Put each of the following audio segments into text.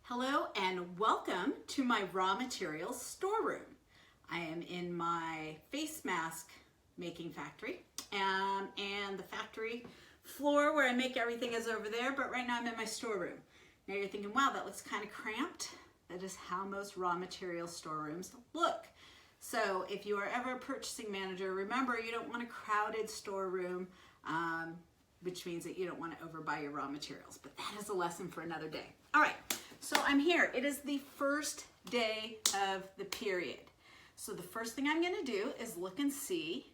Hello and welcome to my raw materials storeroom. I am in my face mask making factory and the factory floor where I make everything is over there, but right now I'm in my storeroom. Now you're thinking, wow, that looks kind of cramped. That is how most raw materials storerooms look. So if you are ever a purchasing manager, remember you don't want a crowded storeroom, which means that you don't want to overbuy your raw materials, but that is a lesson for another day. All right. So I'm here. It is the first day of the period. So the first thing I'm going to do is look and see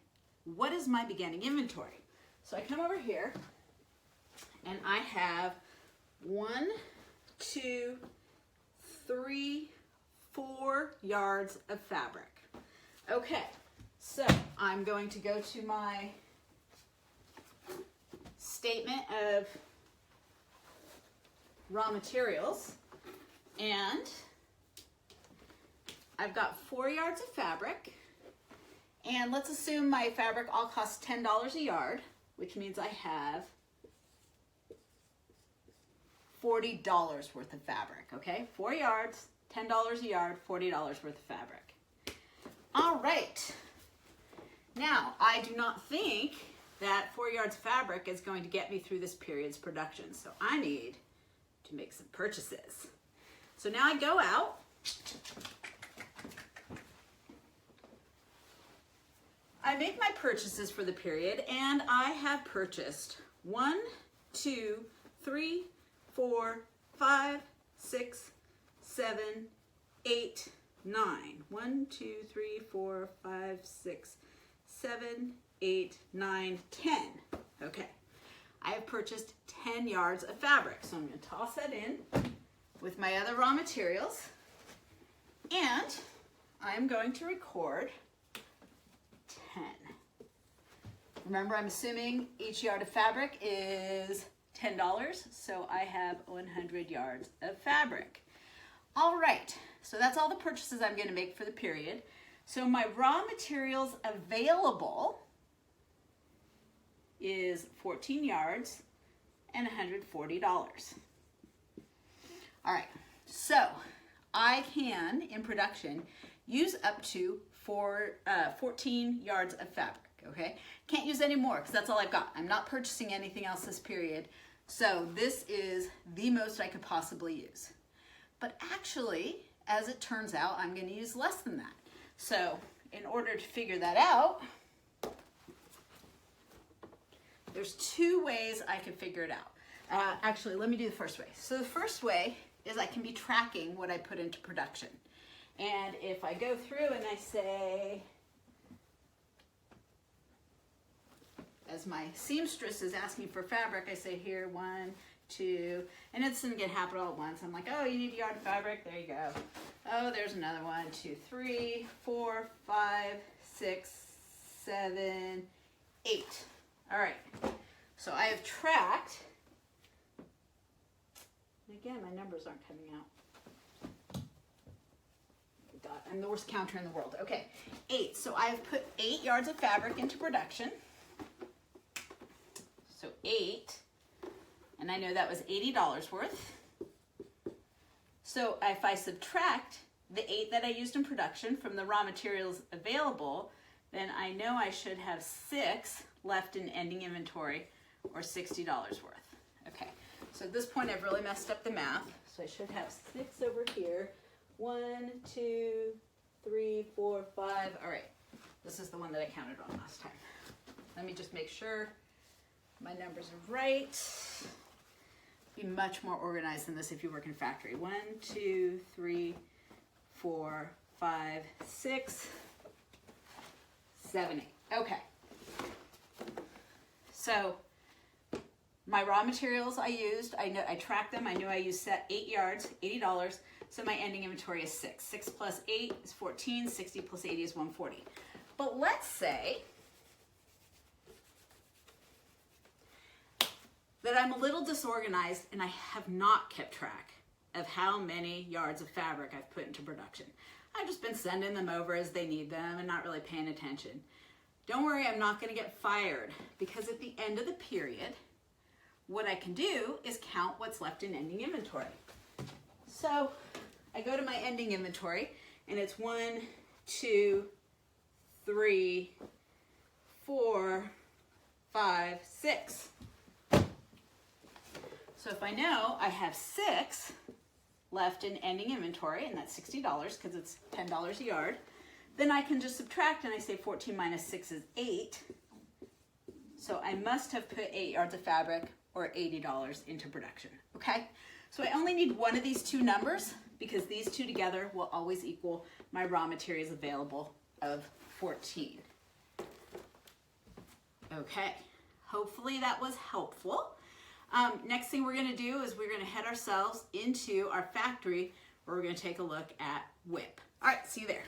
what is my beginning inventory. So I come over here and I have 1, 2, 3, 4 yards of fabric. Okay, so I'm going to go to my statement of raw materials. And I've got 4 yards of fabric, and let's assume my fabric all costs $10 a yard, which means I have $40 worth of fabric, okay? 4 yards, $10 a yard, $40 worth of fabric. All right. Now, I do not think that 4 yards of fabric is going to get me through this period's production, so I need to make some purchases. So now I go out, I make my purchases for the period, and I have purchased 1, 2, 3, 4, 5, 6, 7, 8, 9. 1, 2, 3, 4, 5, 6, 7, 8, 9, 10. Okay, I have purchased 10 yards of fabric, so I'm going to toss that in with my other raw materials, and I'm going to record 10. Remember, I'm assuming each yard of fabric is $10, so I have 100 yards of fabric. All right, so that's all the purchases I'm going to make for the period. So my raw materials available is 14 yards and $140. All right, so I can, in production, use up to 14 yards of fabric, okay? Can't use any more because that's all I've got. I'm not purchasing anything else this period, so this is the most I could possibly use. But actually, as it turns out, I'm going to use less than that. So in order to figure that out, there's 2 ways I can figure it out. Actually, let me do the first way. So the first way is I can be tracking what I put into production. And if I go through and I say, as my seamstress is asking for fabric, I say here 1, 2, and it doesn't get happen all at once. I'm like, oh, you need a yard of fabric, there you go. Oh, there's another 1, 2, 3, 4, 5, 6, 7, 8. All right, so I have tracked. Again, my numbers aren't coming out. God, I'm the worst counter in the world. Okay, 8. So I've put 8 yards of fabric into production. So 8, and I know that was $80 worth. So if I subtract the 8 that I used in production from the raw materials available, then I know I should have 6 left in ending inventory, or $60 worth. Okay, so at this point I've really messed up the math. So I should have 6 over here. 1, 2, 3, 4, 5. All right, this is the one that I counted on last time. Let me just make sure my numbers are right. Be much more organized than this if you work in factory. 1, 2, 3, 4, 5, 6, 7, 8. Okay. So my raw materials I used, I tracked them. I knew I used 8 yards, $80. So my ending inventory is 6. 6 plus 8 is 14. 60 plus 80 is 140. But let's say that I'm a little disorganized and I have not kept track of how many yards of fabric I've put into production. I've just been sending them over as they need them and not really paying attention. Don't worry, I'm not going to get fired, because at the end of the period, what I can do is count what's left in ending inventory. So I go to my ending inventory, and it's 1, 2, 3, 4, 5, 6. So if I know I have 6 left in ending inventory, and that's $60 because it's $10 a yard, then I can just subtract, and I say 14 minus 6 is 8. So I must have put 8 yards of fabric or $80 into production, okay? So I only need one of these two numbers because these two together will always equal my raw materials available of 14. Okay, hopefully that was helpful. Next thing we're gonna do is we're gonna head ourselves into our factory where we're gonna take a look at WIP. All right, see you there.